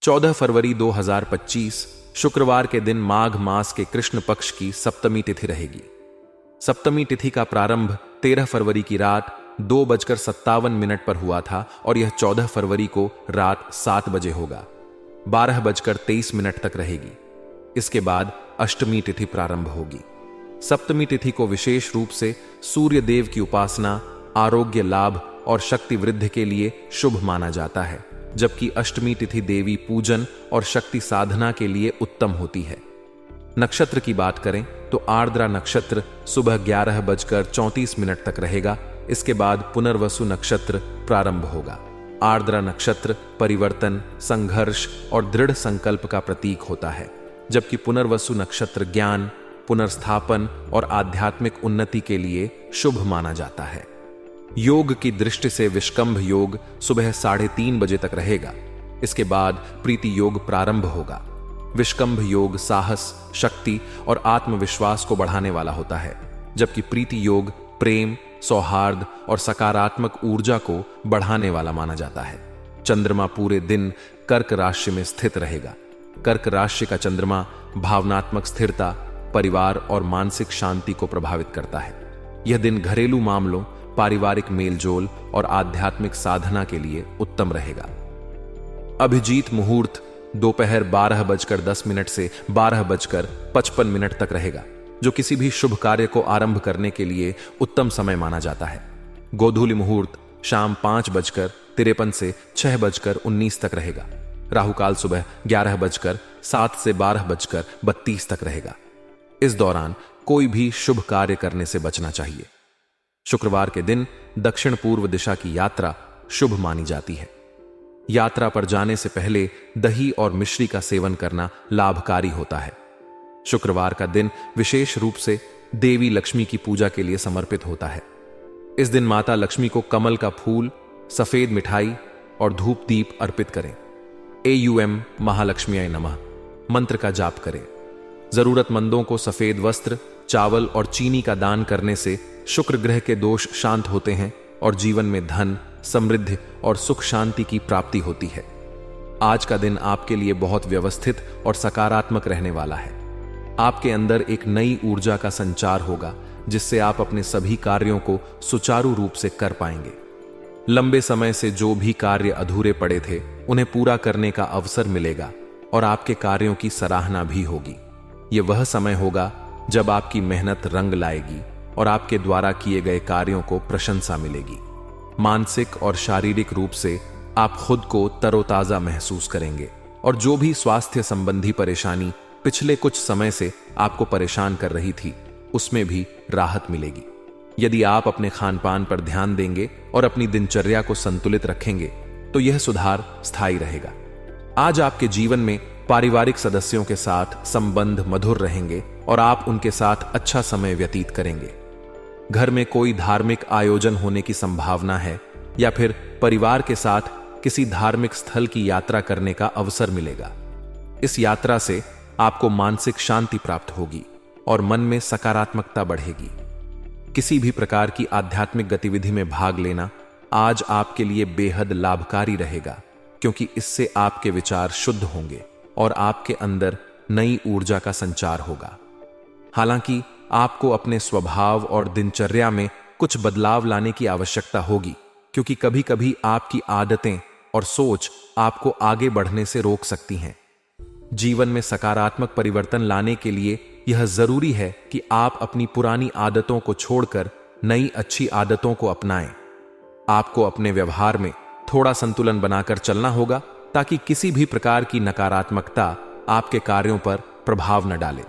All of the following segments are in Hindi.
14 फरवरी 2025 शुक्रवार के दिन माघ मास के कृष्ण पक्ष की सप्तमी तिथि रहेगी। सप्तमी तिथि का प्रारंभ 13 फरवरी की रात 2:57 पर हुआ था और यह 14 फरवरी को रात 7 बजे होगा। 12:23 तक रहेगी। इसके बाद अष्टमी तिथि प्रारंभ होगी। सप्तमी तिथि को विशेष रूप से सूर्य देव की उपासना, आरोग्य लाभ और शक्ति वृद्धि के लिए शुभ माना जाता है, जबकि अष्टमी तिथि देवी पूजन और शक्ति साधना के लिए उत्तम होती है। नक्षत्र की बात करें तो आर्द्रा नक्षत्र सुबह 11:34 तक रहेगा। इसके बाद पुनर्वसु नक्षत्र प्रारंभ होगा। आर्द्रा नक्षत्र परिवर्तन, संघर्ष और दृढ़ संकल्प का प्रतीक होता है, जबकि पुनर्वसु नक्षत्र ज्ञान, पुनर्स्थापन और आध्यात्मिक उन्नति के लिए शुभ माना जाता है। योग की दृष्टि से विष्कंभ योग सुबह 3:30 बजे तक रहेगा। इसके बाद प्रीति योग प्रारंभ होगा। विष्कंभ योग साहस, शक्ति और आत्मविश्वास को बढ़ाने वाला होता है, जबकि प्रीति योग प्रेम, सौहार्द और सकारात्मक ऊर्जा को बढ़ाने वाला माना जाता है। चंद्रमा पूरे दिन कर्क राशि में स्थित रहेगा। कर्क राशि का चंद्रमा भावनात्मक स्थिरता, परिवार और मानसिक शांति को प्रभावित करता है। यह दिन घरेलू मामलों, पारिवारिक मेलजोल और आध्यात्मिक साधना के लिए उत्तम रहेगा। अभिजीत मुहूर्त दोपहर 12:10 से 12:55 तक रहेगा, जो किसी भी शुभ कार्य को आरंभ करने के लिए उत्तम समय माना जाता है। गोधूली मुहूर्त शाम 5:53 से 6:19 तक रहेगा। राहुकाल सुबह 11:07 से 12:32 तक रहेगा। इस दौरान कोई भी शुभ कार्य करने से बचना चाहिए। शुक्रवार के दिन दक्षिण पूर्व दिशा की यात्रा शुभ मानी जाती है। यात्रा पर जाने से पहले दही और मिश्री का सेवन करना लाभकारी होता है। शुक्रवार का दिन विशेष रूप से देवी लक्ष्मी की पूजा के लिए समर्पित होता है। इस दिन माता लक्ष्मी को कमल का फूल, सफेद मिठाई और धूप दीप अर्पित करें। AUM महालक्ष्मीयाय नमः मंत्र का जाप करें। जरूरतमंदों को सफेद वस्त्र, चावल और चीनी का दान करने से शुक्र ग्रह के दोष शांत होते हैं और जीवन में धन, समृद्धि और सुख शांति की प्राप्ति होती है। आज का दिन आपके लिए बहुत व्यवस्थित और सकारात्मक रहने वाला है। आपके अंदर एक नई ऊर्जा का संचार होगा, जिससे आप अपने सभी कार्यों को सुचारू रूप से कर पाएंगे। लंबे समय से जो भी कार्य अधूरे पड़े थे, उन्हें पूरा करने का अवसर मिलेगा और आपके कार्यों की सराहना भी होगी। यह वह समय होगा जब आपकी मेहनत रंग लाएगी और आपके द्वारा किए गए कार्यों को प्रशंसा मिलेगी। मानसिक और शारीरिक रूप से आप खुद को तरोताजा महसूस करेंगे और जो भी स्वास्थ्य संबंधी परेशानी पिछले कुछ समय से आपको परेशान कर रही थी, उसमें भी राहत मिलेगी। यदि आप अपने खान पान पर ध्यान देंगे और अपनी दिनचर्या को संतुलित रखेंगे, तो यह सुधार स्थायी रहेगा। आज आपके जीवन में पारिवारिक सदस्यों के साथ संबंध मधुर रहेंगे और आप उनके साथ अच्छा समय व्यतीत करेंगे। घर में कोई धार्मिक आयोजन होने की संभावना है या फिर परिवार के साथ किसी धार्मिक स्थल की यात्रा करने का अवसर मिलेगा। इस यात्रा से आपको मानसिक शांति प्राप्त होगी और मन में सकारात्मकता बढ़ेगी। किसी भी प्रकार की आध्यात्मिक गतिविधि में भाग लेना आज आपके लिए बेहद लाभकारी रहेगा, क्योंकि इससे आपके विचार शुद्ध होंगे और आपके अंदर नई ऊर्जा का संचार होगा। हालांकि आपको अपने स्वभाव और दिनचर्या में कुछ बदलाव लाने की आवश्यकता होगी, क्योंकि कभी कभी आपकी आदतें और सोच आपको आगे बढ़ने से रोक सकती हैं। जीवन में सकारात्मक परिवर्तन लाने के लिए यह जरूरी है कि आप अपनी पुरानी आदतों को छोड़कर नई अच्छी आदतों को अपनाएं। आपको अपने व्यवहार में थोड़ा संतुलन बनाकर चलना होगा, ताकि किसी भी प्रकार की नकारात्मकता आपके कार्यों पर प्रभाव न डाले।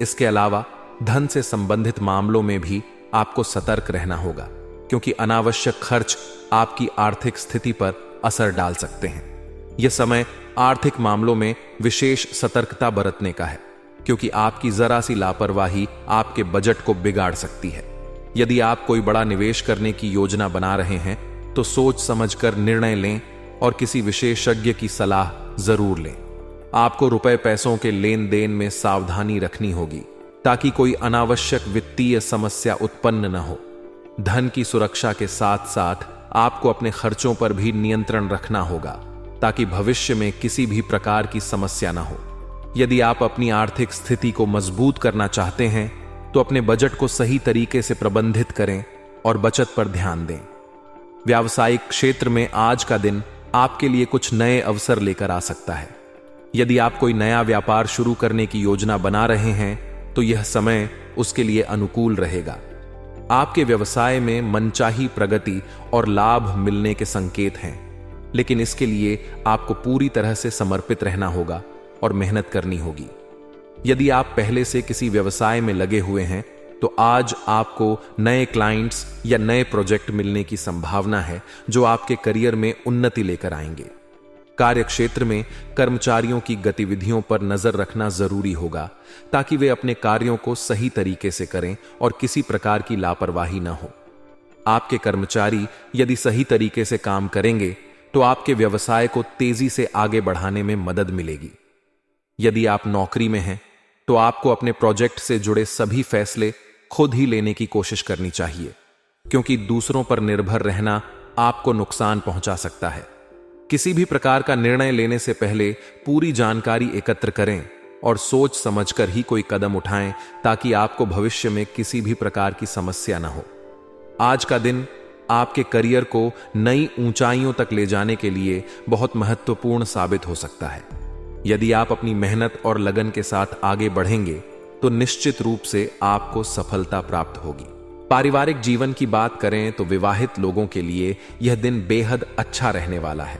इसके अलावा धन से संबंधित मामलों में भी आपको सतर्क रहना होगा, क्योंकि अनावश्यक खर्च आपकी आर्थिक स्थिति पर असर डाल सकते हैं। यह समय आर्थिक मामलों में विशेष सतर्कता बरतने का है, क्योंकि आपकी जरा सी लापरवाही आपके बजट को बिगाड़ सकती है। यदि आप कोई बड़ा निवेश करने की योजना बना रहे हैं, तो सोच समझकर निर्णय लें और किसी विशेषज्ञ की सलाह जरूर लें। आपको रुपए पैसों के लेन देन में सावधानी रखनी होगी, ताकि कोई अनावश्यक वित्तीय समस्या उत्पन्न न हो। धन की सुरक्षा के साथ साथ आपको अपने खर्चों पर भी नियंत्रण रखना होगा। ताकि भविष्य में किसी भी प्रकार की समस्या न हो। यदि आप अपनी आर्थिक स्थिति को मजबूत करना चाहते हैं तो अपने बजट को सही तरीके से प्रबंधित करें और बचत पर ध्यान दें। व्यावसायिक क्षेत्र में आज का दिन आपके लिए कुछ नए अवसर लेकर आ सकता है। यदि आप कोई नया व्यापार शुरू करने की योजना बना रहे हैं तो यह समय उसके लिए अनुकूल रहेगा। आपके व्यवसाय में मनचाही प्रगति और लाभ मिलने के संकेत हैं, लेकिन इसके लिए आपको पूरी तरह से समर्पित रहना होगा और मेहनत करनी होगी। यदि आप पहले से किसी व्यवसाय में लगे हुए हैं तो आज आपको नए क्लाइंट्स या नए प्रोजेक्ट मिलने की संभावना है जो आपके करियर में उन्नति लेकर आएंगे। कार्यक्षेत्र में कर्मचारियों की गतिविधियों पर नजर रखना जरूरी होगा ताकि वे अपने कार्यों को सही तरीके से करें और किसी प्रकार की लापरवाही न हो। आपके कर्मचारी यदि सही तरीके से काम करेंगे तो आपके व्यवसाय को तेजी से आगे बढ़ाने में मदद मिलेगी। यदि आप नौकरी में हैं तो आपको अपने प्रोजेक्ट से जुड़े सभी फैसले खुद ही लेने की कोशिश करनी चाहिए, क्योंकि दूसरों पर निर्भर रहना आपको नुकसान पहुंचा सकता है। किसी भी प्रकार का निर्णय लेने से पहले पूरी जानकारी एकत्र करें और सोच समझकर ही कोई कदम उठाएं ताकि आपको भविष्य में किसी भी प्रकार की समस्या न हो। आज का दिन आपके करियर को नई ऊंचाइयों तक ले जाने के लिए बहुत महत्वपूर्ण साबित हो सकता है। यदि आप अपनी मेहनत और लगन के साथ आगे बढ़ेंगे तो निश्चित रूप से आपको सफलता प्राप्त होगी। पारिवारिक जीवन की बात करें तो विवाहित लोगों के लिए यह दिन बेहद अच्छा रहने वाला है।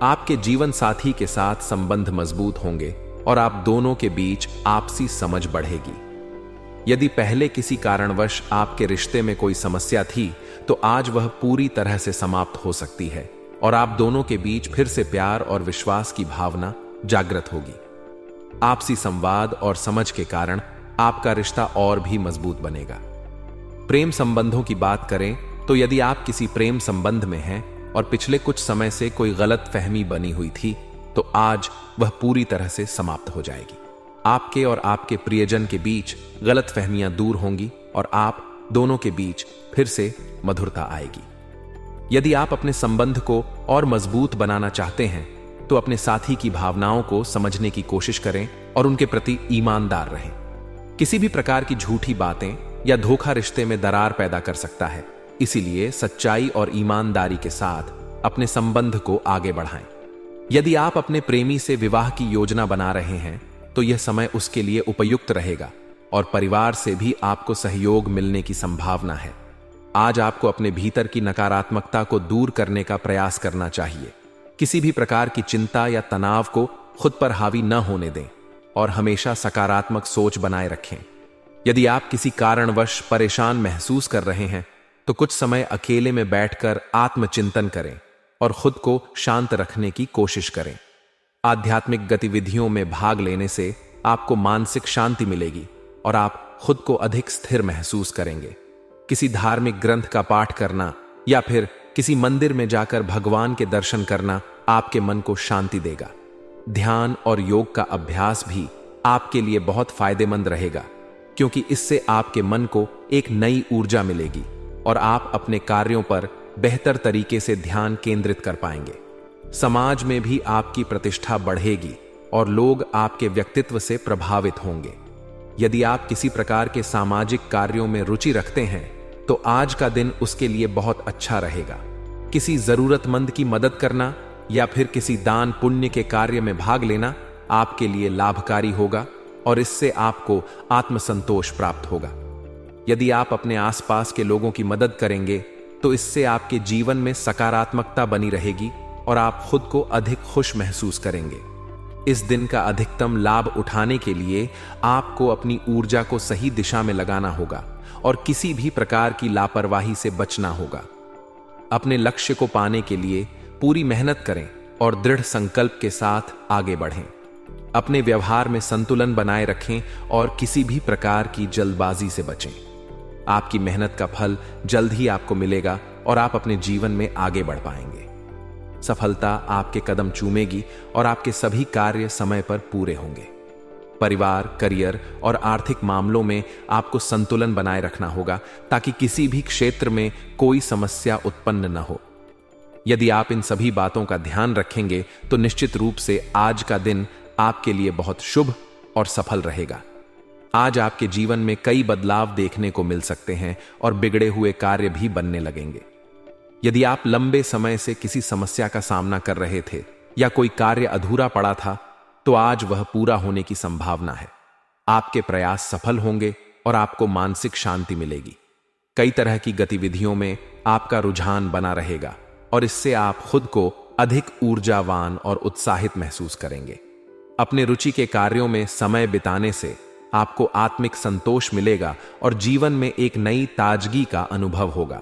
आपके जीवन साथी के साथ संबंध मजबूत होंगे और आप दोनों के बीच आपसी समझ बढ़ेगी। यदि पहले किसी कारणवश आपके रिश्ते में कोई समस्या थी तो आज वह पूरी तरह से समाप्त हो सकती है और आप दोनों के बीच फिर से प्यार और विश्वास की भावना जागृत होगी। आपसी संवाद और समझ के कारण आपका रिश्ता और भी मजबूत बनेगा। प्रेम संबंधों की बात करें तो यदि आप किसी प्रेम संबंध में हैं और पिछले कुछ समय से कोई गलत फहमी बनी हुई थी तो आज वह पूरी तरह से समाप्त हो जाएगी। आपके और आपके प्रियजन के बीच गलत फहमियां दूर होंगी और आप दोनों के बीच फिर से मधुरता आएगी। यदि आप अपने संबंध को और मजबूत बनाना चाहते हैं तो अपने साथी की भावनाओं को समझने की कोशिश करें और उनके प्रति ईमानदार रहें। किसी भी प्रकार की झूठी बातें या धोखा रिश्ते में दरार पैदा कर सकता है, इसीलिए सच्चाई और ईमानदारी के साथ अपने संबंध को आगे बढ़ाएं। यदि आप अपने प्रेमी से विवाह की योजना बना रहे हैं तो यह समय उसके लिए उपयुक्त रहेगा और परिवार से भी आपको सहयोग मिलने की संभावना है। आज आपको अपने भीतर की नकारात्मकता को दूर करने का प्रयास करना चाहिए। किसी भी प्रकार की चिंता या तनाव को खुद पर हावी न होने दें और हमेशा सकारात्मक सोच बनाए रखें। यदि आप किसी कारणवश परेशान महसूस कर रहे हैं तो कुछ समय अकेले में बैठकर आत्मचिंतन करें और खुद को शांत रखने की कोशिश करें। आध्यात्मिक गतिविधियों में भाग लेने से आपको मानसिक शांति मिलेगी और आप खुद को अधिक स्थिर महसूस करेंगे। किसी धार्मिक ग्रंथ का पाठ करना या फिर किसी मंदिर में जाकर भगवान के दर्शन करना आपके मन को शांति देगा। ध्यान और योग का अभ्यास भी आपके लिए बहुत फायदेमंद रहेगा, क्योंकि इससे आपके मन को एक नई ऊर्जा मिलेगी और आप अपने कार्यों पर बेहतर तरीके से ध्यान केंद्रित कर पाएंगे। समाज में भी आपकी प्रतिष्ठा बढ़ेगी और लोग आपके व्यक्तित्व से प्रभावित होंगे। यदि आप किसी प्रकार के सामाजिक कार्यों में रुचि रखते हैं तो आज का दिन उसके लिए बहुत अच्छा रहेगा। किसी जरूरतमंद की मदद करना या फिर किसी दान पुण्य के कार्य में भाग लेना आपके लिए लाभकारी होगा और इससे आपको आत्मसंतोष प्राप्त होगा। यदि आप अपने आसपास के लोगों की मदद करेंगे तो इससे आपके जीवन में सकारात्मकता बनी रहेगी और आप खुद को अधिक खुश महसूस करेंगे। इस दिन का अधिकतम लाभ उठाने के लिए आपको अपनी ऊर्जा को सही दिशा में लगाना होगा और किसी भी प्रकार की लापरवाही से बचना होगा। अपने लक्ष्य को पाने के लिए पूरी मेहनत करें और दृढ़ संकल्प के साथ आगे बढ़ें। अपने व्यवहार में संतुलन बनाए रखें और किसी भी प्रकार की जल्दबाजी से बचें। आपकी मेहनत का फल जल्द ही आपको मिलेगा और आप अपने जीवन में आगे बढ़ पाएंगे। सफलता आपके कदम चूमेगी और आपके सभी कार्य समय पर पूरे होंगे। परिवार, करियर और आर्थिक मामलों में आपको संतुलन बनाए रखना होगा ताकि किसी भी क्षेत्र में कोई समस्या उत्पन्न न हो। यदि आप इन सभी बातों का ध्यान रखेंगे तो निश्चित रूप से आज का दिन आपके लिए बहुत शुभ और सफल रहेगा। आज आपके जीवन में कई बदलाव देखने को मिल सकते हैं और बिगड़े हुए कार्य भी बनने लगेंगे। यदि आप लंबे समय से किसी समस्या का सामना कर रहे थे या कोई कार्य अधूरा पड़ा था, तो आज वह पूरा होने की संभावना है। आपके प्रयास सफल होंगे और आपको मानसिक शांति मिलेगी। कई तरह की गतिविधियों में आपका रुझान बना रहेगा और इससे आप खुद को अधिक ऊर्जावान और उत्साहित महसूस करेंगे। अपने रुचि के कार्यों में समय बिताने से आपको आत्मिक संतोष मिलेगा और जीवन में एक नई ताजगी का अनुभव होगा।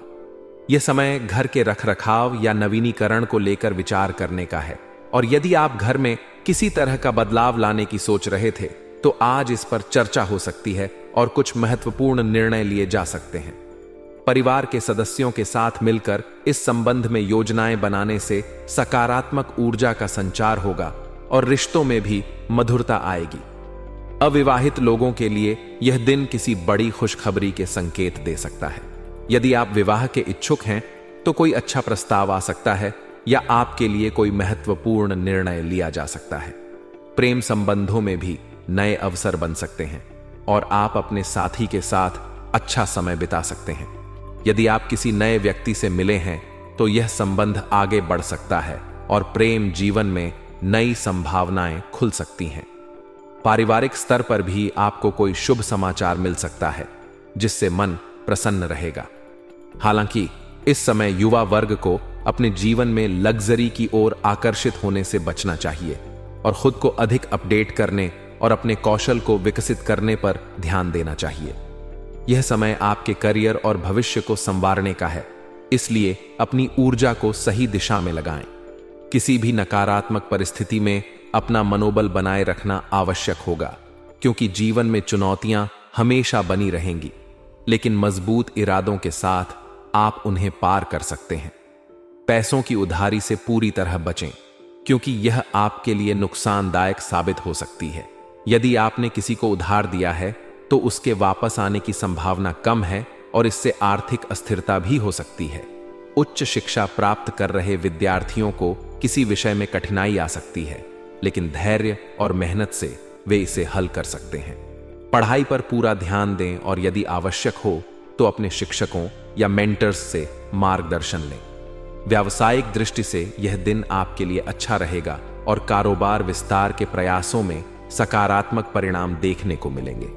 यह समय घर के रखरखाव या नवीनीकरण को लेकर विचार करने का है, और यदि आप घर में किसी तरह का बदलाव लाने की सोच रहे थे तो आज इस पर चर्चा हो सकती है और कुछ महत्वपूर्ण निर्णय लिए जा सकते हैं। परिवार के सदस्यों के साथ मिलकर इस संबंध में योजनाएं बनाने से सकारात्मक ऊर्जा का संचार होगा और रिश्तों में भी मधुरता आएगी। अविवाहित लोगों के लिए यह दिन किसी बड़ी खुशखबरी के संकेत दे सकता है। यदि आप विवाह के इच्छुक हैं तो कोई अच्छा प्रस्ताव आ सकता है या आपके लिए कोई महत्वपूर्ण निर्णय लिया जा सकता है। प्रेम संबंधों में भी नए अवसर बन सकते हैं और आप अपने साथी के साथ अच्छा समय बिता सकते हैं। यदि आप किसी नए व्यक्ति से मिले हैं तो यह संबंध आगे बढ़ सकता है और प्रेम जीवन में नई संभावनाएं खुल सकती हैं। पारिवारिक स्तर पर भी आपको कोई शुभ समाचार मिल सकता है जिससे मन प्रसन्न रहेगा। हालांकि इस समय युवा वर्ग को अपने जीवन में लग्जरी की ओर आकर्षित होने से बचना चाहिए और खुद को अधिक अपडेट करने और अपने कौशल को विकसित करने पर ध्यान देना चाहिए। यह समय आपके करियर और भविष्य को संवारने का है, इसलिए अपनी ऊर्जा को सही दिशा में लगाएं। किसी भी नकारात्मक परिस्थिति में अपना मनोबल बनाए रखना आवश्यक होगा, क्योंकि जीवन में चुनौतियां हमेशा बनी रहेंगी, लेकिन मजबूत इरादों के साथ आप उन्हें पार कर सकते हैं। पैसों की उधारी से पूरी तरह बचें, क्योंकि यह आपके लिए नुकसानदायक साबित हो सकती है। यदि आपने किसी को उधार दिया है तो उसके वापस आने की संभावना कम है और इससे आर्थिक अस्थिरता भी हो सकती है। उच्च शिक्षा प्राप्त कर रहे विद्यार्थियों को किसी विषय में कठिनाई आ सकती है, लेकिन धैर्य और मेहनत से वे इसे हल कर सकते हैं। पढ़ाई पर पूरा ध्यान दें और यदि आवश्यक हो तो अपने शिक्षकों या मेंटर्स से मार्गदर्शन लें। व्यावसायिक दृष्टि से यह दिन आपके लिए अच्छा रहेगा और कारोबार विस्तार के प्रयासों में सकारात्मक परिणाम देखने को मिलेंगे।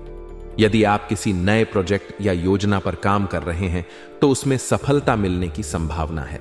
यदि आप किसी नए प्रोजेक्ट या योजना पर काम कर रहे हैं तो उसमें सफलता मिलने की संभावना है।